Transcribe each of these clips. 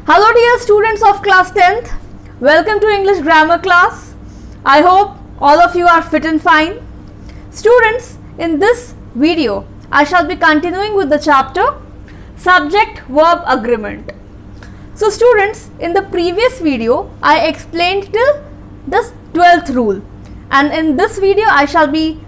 Hello dear students of class 10th, welcome to English grammar class. I hope all of you are fit and fine. Students, in this video, I shall be continuing with the chapter Subject-Verb Agreement. So students, in the previous video, I explained till the 12th rule, and in this video, I shall be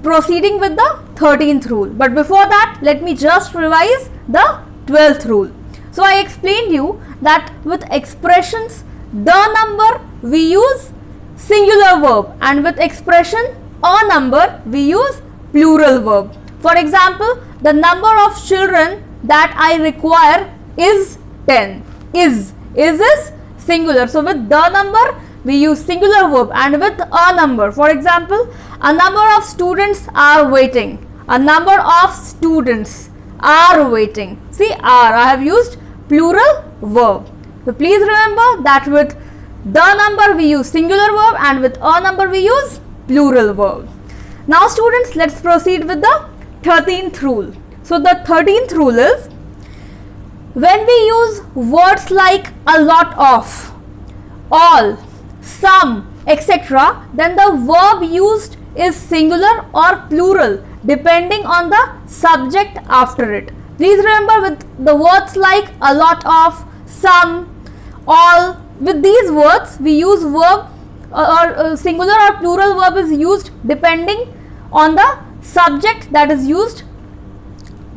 proceeding with the 13th rule. But before that, let me just revise the 12th rule. So I explained you that with expressions the number we use singular verb, and with expression a number we use plural verb. For example, the number of children that I require is 10. Is singular. So with the number we use singular verb, and with a number, for example, a number of students are waiting. A number of students are waiting. See, are, I have used plural verb. So please remember that with the number we use singular verb, and with a number we use plural verb. Now students, let's proceed with the 13th rule. So the 13th rule is, when we use words like a lot of, all, some, etc., then the verb used is singular or plural depending on the subject after it. Please remember, with the words like a lot of, some, all, with these words we use verb or singular or plural verb is used depending on the subject that is used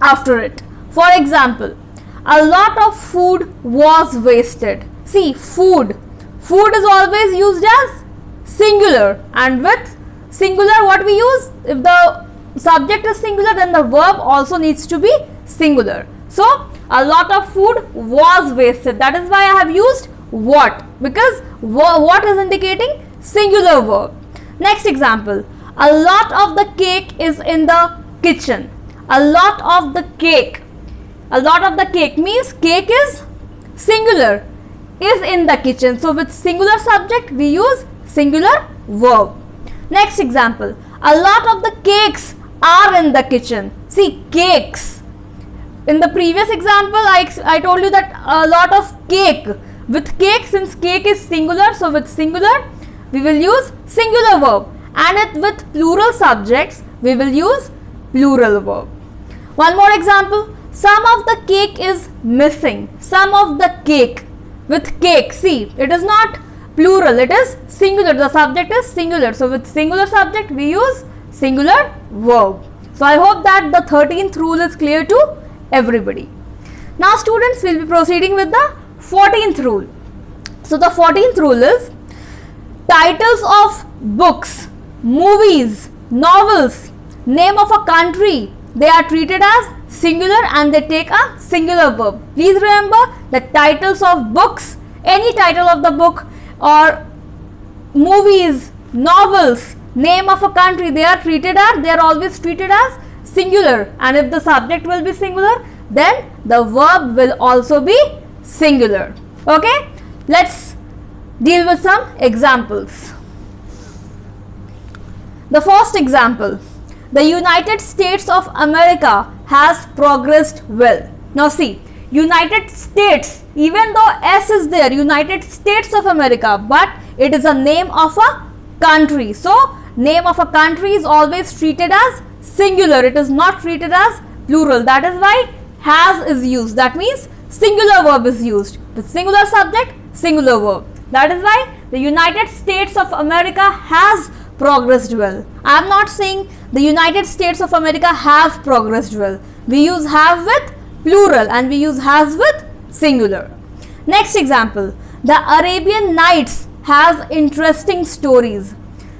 after it. For example, a lot of food was wasted. See, food is always used as singular, and with singular what we use, if the subject is singular then the verb also needs to be singular. So a lot of food was wasted, that is why I have used what, because what is indicating singular verb. Next example, a lot of the cake is in the kitchen. A lot of the cake means cake is singular, is in the kitchen. So with singular subject we use singular verb. Next example, a lot of the cakes are in the kitchen. See, cakes. In the previous example, I told you that a lot of cake. With cake, since cake is singular, so with singular we will use singular verb, and with plural subjects we will use plural verb. One more example, some of the cake is missing. Some of the cake. With cake, see, it is not plural, it is singular. The subject is singular. So with singular subject we use singular verb. So I hope that the 13th rule is clear to everybody. Now students, will be proceeding with the 14th rule. So the 14th rule is, titles of books, movies, novels, name of a country, they are treated as singular and they take a singular verb. Please remember that titles of books, any title of the book, or movies, novels, name of a country, they are always treated as singular, and if the subject will be singular then the verb will also be singular. Okay, let's deal with some examples. The first example, the United States of America has progressed well. Now see, United States, even though S is there, United States of America, but it is a name of a country. So name of a country is always treated as singular, it is not treated as plural. That is why has is used. That means singular verb is used. With singular subject, singular verb. That is why the United States of America has progressed well. I am not saying the United States of America have progressed well. We use have with plural and we use has with singular. Next example, the Arabian Nights has interesting stories.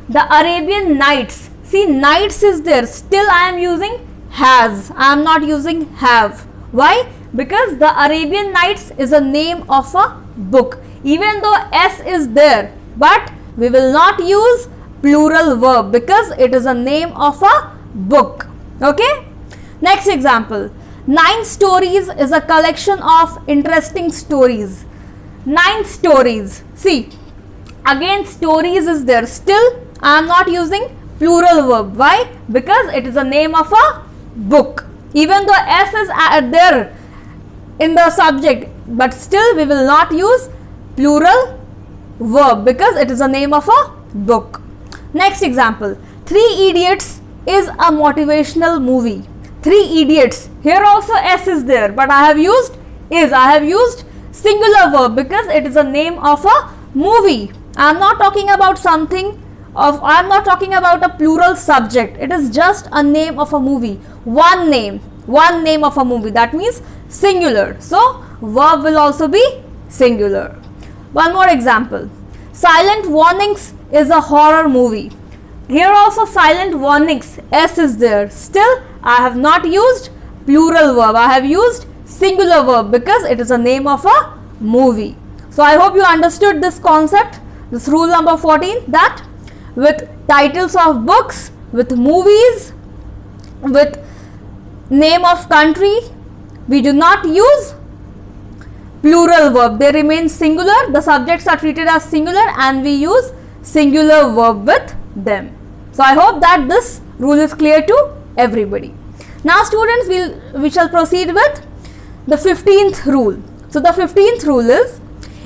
The Arabian Nights, see, Nights is there, still I am using has, I am not using have. Why? Because the Arabian Nights is a name of a book, even though S is there, but we will not use plural verb because it is a name of a book. Okay. Next example, 9 stories is a collection of interesting stories. 9 stories, see, again stories is there, still I am not using plural verb. Why? Because it is a name of a book. Even though S is there in the subject, but still we will not use plural verb because it is the name of a book. Next example, Three Idiots is a motivational movie. Three Idiots, here also S is there, but I have used is. I have used singular verb because it is the name of a movie. I am not talking about something of, I am not talking about a plural subject. It is just a name of a movie. One name of a movie, that means singular. So verb will also be singular. One more example, Silent Warnings is a horror movie. Here also Silent Warnings, S is there. Still I have not used plural verb. I have used singular verb because it is the name of a movie. So I hope you understood this concept, this rule number 14, that with titles of books, with movies, with name of country, we do not use plural verb. They remain singular. The subjects are treated as singular and we use singular verb with them. So I hope that this rule is clear to everybody. Now students, we shall proceed with the 15th rule. So the 15th rule is,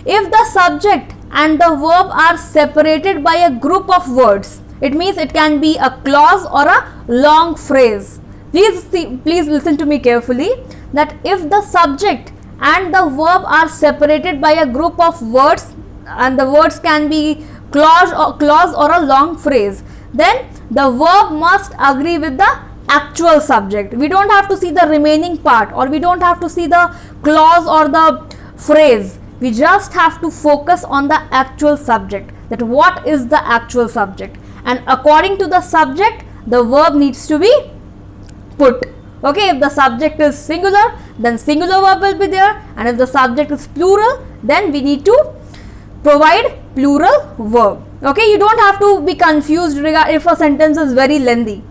if the subject and the verb are separated by a group of words, it means it can be a clause or a long phrase. Please listen to me carefully, that if the subject and the verb are separated by a group of words and the words can be clause or a long phrase, then the verb must agree with the actual subject. We don't have to see the remaining part, or we don't have to see the clause or the phrase. We just have to focus on the actual subject, that what is the actual subject, and according to the subject the verb needs to be put. Okay, if the subject is singular, then singular verb will be there, and if the subject is plural, then we need to provide plural verb. Okay, you don't have to be confused if a sentence is very lengthy.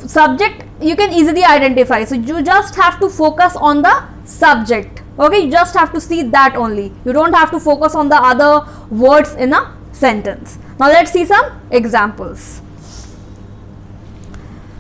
Subject you can easily identify, so you just have to focus on the subject. Okay, you just have to see that only. You don't have to focus on the other words in a sentence. Now let's see some examples.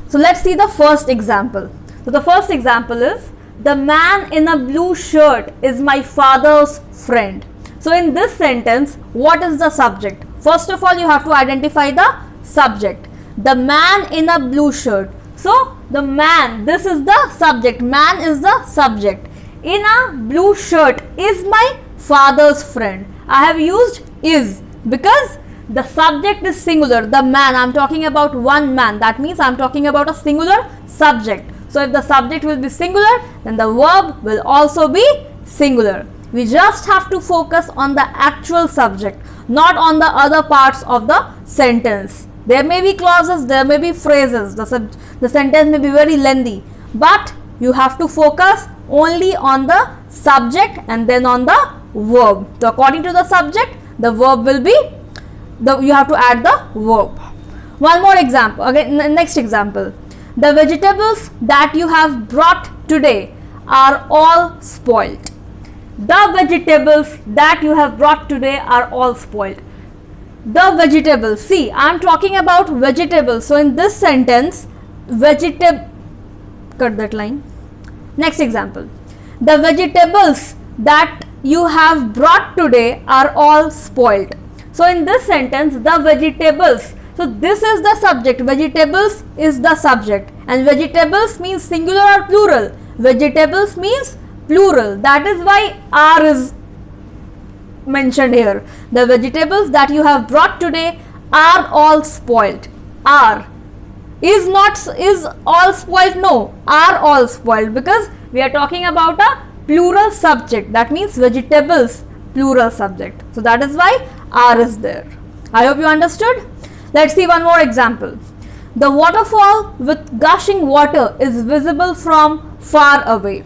So let's see the first example. So the first example is, the man in a blue shirt is my father's friend. So in this sentence, what is the subject? First of all, you have to identify the subject. The man in a blue shirt. So the man, this is the subject. Man is the subject. In a blue shirt is my father's friend. I have used is because the subject is singular. The man, I am talking about one man. That means I am talking about a singular subject. So if the subject will be singular, then the verb will also be singular. We just have to focus on the actual subject, not on the other parts of the sentence. There may be clauses, there may be phrases, the sentence may be very lengthy, but you have to focus only on the subject and then on the verb. So according to the subject, the verb will be, you have to add the verb. One more example, again, next example. The vegetables that you have brought today are all spoiled. The vegetables that you have brought today are all spoiled. The vegetables, see, I am talking about vegetables. So in this sentence, cut that line. Next example. The vegetables that you have brought today are all spoiled. So in this sentence, the vegetables, so this is the subject, vegetables is the subject, and vegetables means singular or plural. Vegetables means plural, that is why are is mentioned here. The vegetables that you have brought today are all spoiled. Are is all spoiled, no, are all spoiled, because we are talking about a plural subject, that means vegetables plural subject. So that is why are is there. I hope you understood. Let's see one more example. The waterfall with gushing water is visible from far away.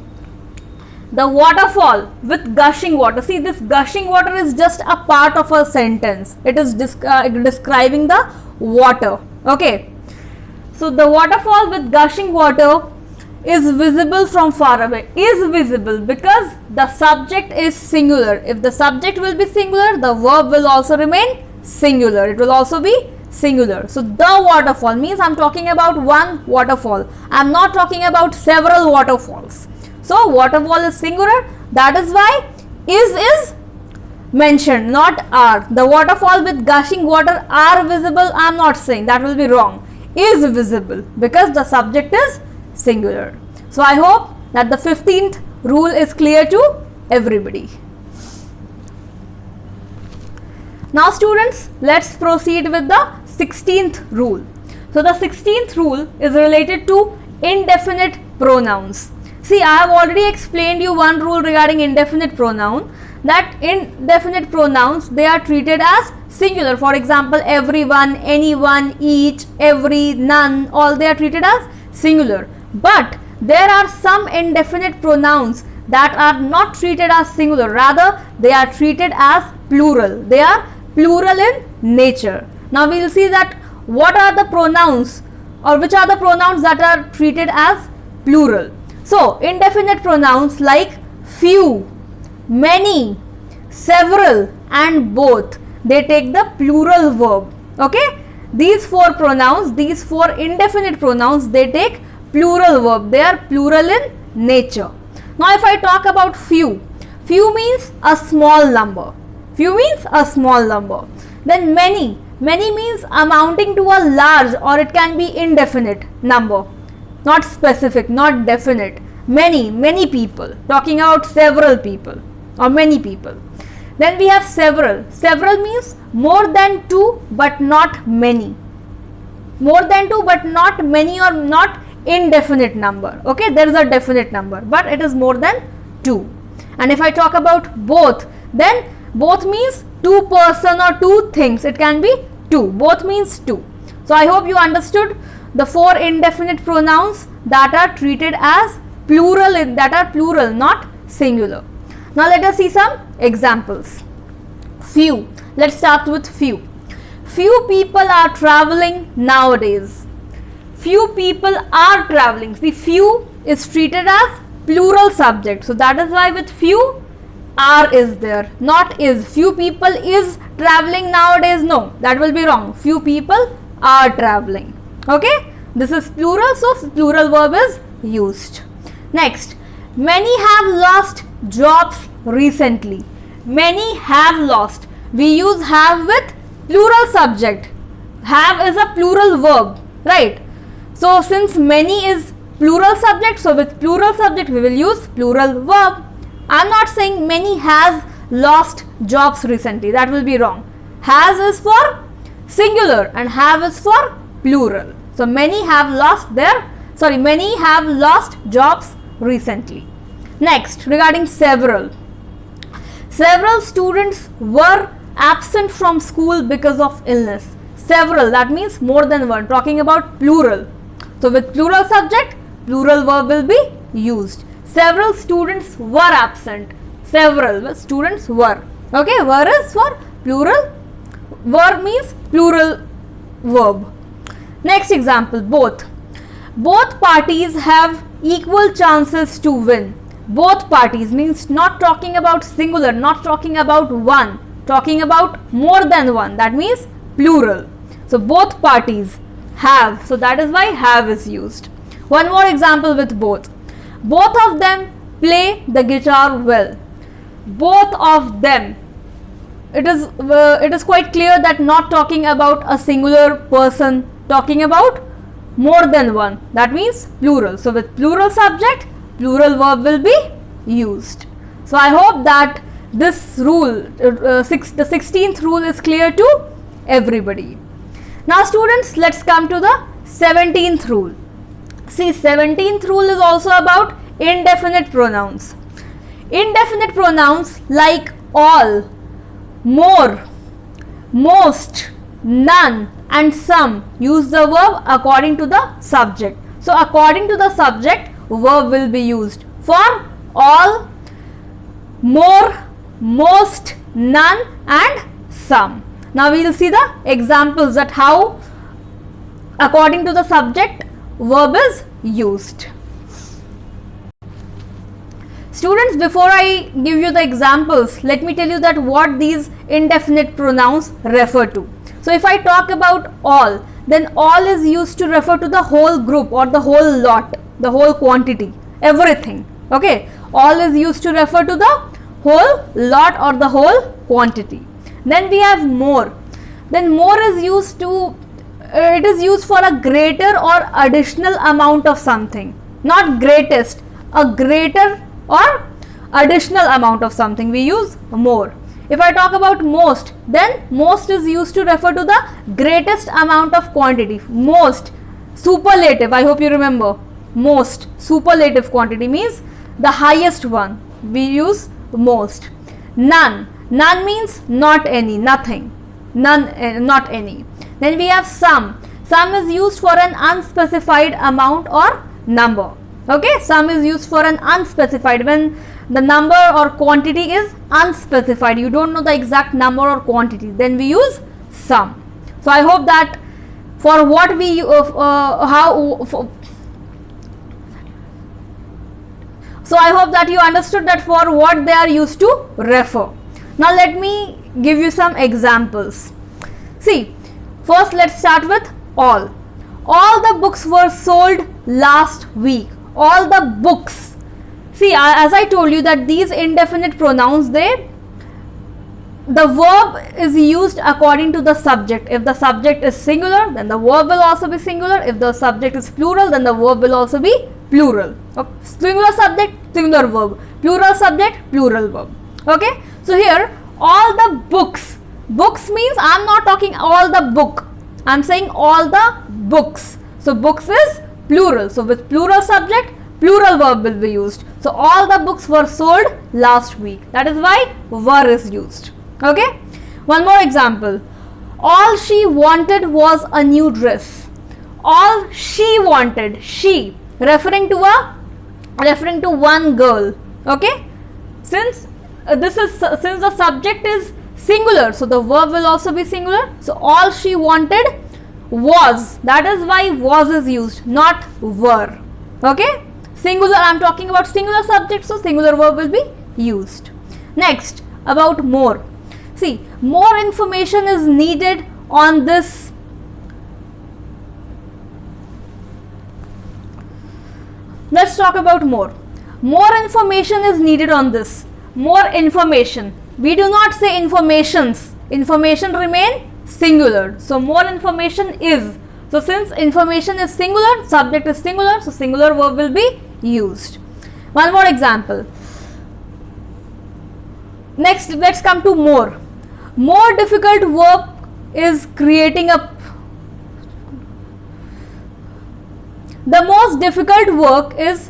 The waterfall with gushing water. See, this gushing water is just a part of a sentence. It is describing the water. Okay. So the waterfall with gushing water is visible from far away. Is visible because the subject is singular. If the subject will be singular, the verb will also remain singular. It will also be singular. So the waterfall means I am talking about one waterfall. I am not talking about several waterfalls. So waterfall is singular, That is why is mentioned, not are. The waterfall with gushing water are visible, I am not saying, that will be wrong. Is visible, because the subject is singular. So I hope that the 15th rule is clear to everybody. Now students, let's proceed with the 16th rule. So the 16th rule is related to indefinite pronouns. See, I have already explained you one rule regarding indefinite pronoun, that indefinite pronouns, they are treated as singular. For example, everyone, anyone, each, every, none, all they are treated as singular. But there are some indefinite pronouns that are not treated as singular, rather they are treated as plural. They are plural in nature. Now we will see that what are the pronouns, or which are the pronouns that are treated as plural. So indefinite pronouns like few, many, several and both, they take the plural verb. Okay, these four pronouns, these four indefinite pronouns, they take plural verb. They are plural in nature. Now if I talk about few, few means a small number. Few means a small number. Then many, many means amounting to a large, or it can be indefinite number, not specific, not definite. Many, many people, talking about several people or many people. Then we have several. Several means more than two but not many. More than two but not many, or not indefinite number. Okay, there is a definite number, but it is more than two. And if I talk about both, then both means two person or two things. It can be two. Both means two. So I hope you understood the four indefinite pronouns that are treated as plural, not singular. Now let us see some examples. Few. Let's start with few. Few people are traveling nowadays. Few people are traveling. See, few is treated as plural subject. So that is why with few, are is there, not is. Few people is traveling nowadays. No, that will be wrong. Few people are traveling. Okay, this is plural, so plural verb is used. Next, many have lost jobs recently. Many have lost. We use have with plural subject. Have is a plural verb, right? So since many is plural subject, so with plural subject we will use plural verb. I am not saying many has lost jobs recently. That will be wrong. Has is for singular and have is for plural. So many have lost many have lost jobs recently. Next, regarding several. Several students were absent from school because of illness. Several, that means more than one, talking about plural. So with plural subject, plural verb will be used. Several students were absent. Several students were. Okay, were is for plural. Were means plural verb. Next example, both. Both parties have equal chances to win. Both parties means not talking about singular, not talking about one, talking about more than one. That means plural. So both parties have. So that is why have is used. One more example with both. Both of them play the guitar well. Both of them. It is quite clear that not talking about a singular person, talking about more than one. That means plural. So with plural subject, plural verb will be used. So I hope that this rule, the 16th rule is clear to everybody. Now students, let's come to the 17th rule. See, 17th rule is also about indefinite pronouns. Indefinite pronouns like all, more, most, none and some use the verb according to the subject. So according to the subject, verb will be used for all, more, most, none and some. Now we will see the examples that how according to the subject verb is used. Students, before I give you the examples, let me tell you that what these indefinite pronouns refer to. So if I talk about all, then all is used to refer to the whole group or the whole lot, the whole quantity, everything. Okay, All is used to refer to the whole lot or the whole quantity. Then we have more. Then more is used to, it is used for a greater or additional amount of something. Not greatest, a greater or additional amount of something. We use more. If I talk about most, then most is used to refer to the greatest amount of quantity. Most, superlative, I hope you remember. Most, superlative quantity means the highest one. We use most. None, none means not any, nothing. None, not any. Then we have some. Some is used for an unspecified amount or number. Okay, some is used for an unspecified, when the number or quantity is unspecified, you don't know the exact number or quantity, then we use some. So I hope that for what we so I hope that you understood that for what they are used to refer. Now let me give you some examples. See, first let's start with all. All the books were sold last week. All the books. See, as I told you that these indefinite pronouns, the verb is used according to the subject. If the subject is singular, then the verb will also be singular. If the subject is plural, then the verb will also be plural. Okay. Singular subject, singular verb. Plural subject, plural verb. Okay. So here, all the books. Books means I am not talking all the book. I am saying all the books. So books is plural. So with plural subject, plural verb will be used. So all the books were sold last week. That is why were is used. Okay. One more example. All she wanted was a new dress. All she wanted, she, referring to one girl. Okay. Since the subject is singular, so the verb will also be singular. So all she wanted was, that is why was is used, not were. Okay. Singular, I am talking about singular subject, so singular verb will be used. Next, about more. See, more information is needed on this. Let's talk about more. More information is needed on this. More information. We do not say informations. Information remain singular. So more information is. So since information is singular, subject is singular, so singular verb will be used. One more example. Next, let's come to more. More difficult work is creating a. The most difficult work is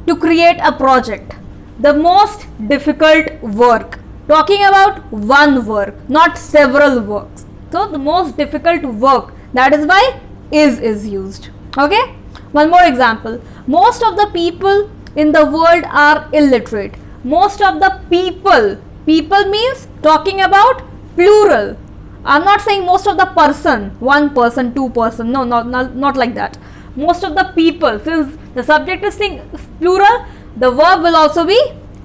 to create a project. The most difficult work. Talking about one work, not several works. So the most difficult work. That is why is used. Okay. One more example. Most of the people in the world are illiterate. Most of the people. People means talking about plural. I am not saying most of the person. One person, two person. No, not like that. Most of the people. Since the subject is plural, the verb will also be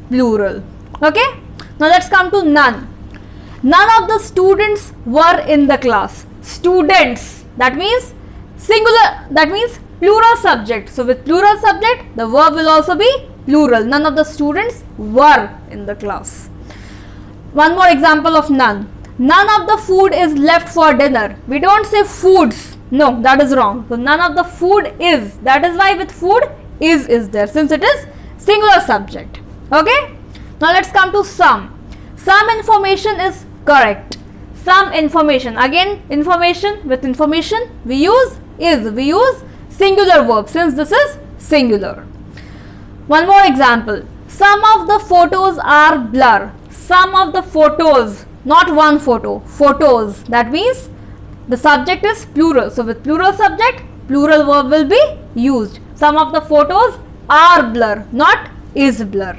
plural. Okay. Now let's come to none. None of the students were in the class. Students. That means singular. That means plural subject. So with plural subject, the verb will also be plural. None of the students were in the class. One more example of none. None of the food is left for dinner. We don't say foods. No, that is wrong. So none of the food is. That is why with food is there, since it is singular subject. Okay. Now let's come to some. Some information is correct. Some information. Again, information, with information we use is. We use singular verb since this is singular. One more example. Some of the photos are blur. Some of the photos, not one photo, photos. That means the subject is plural. So with plural subject, plural verb will be used. Some of the photos are blur, not is blur.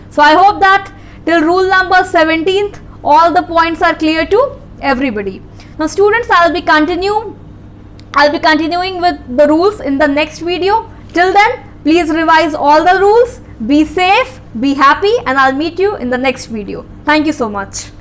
So I hope that till rule number 17th, all the points are clear to everybody. Now students, I'll be continuing with the rules in the next video. Till then, please revise all the rules. Be safe, be happy, and I'll meet you in the next video. Thank you so much.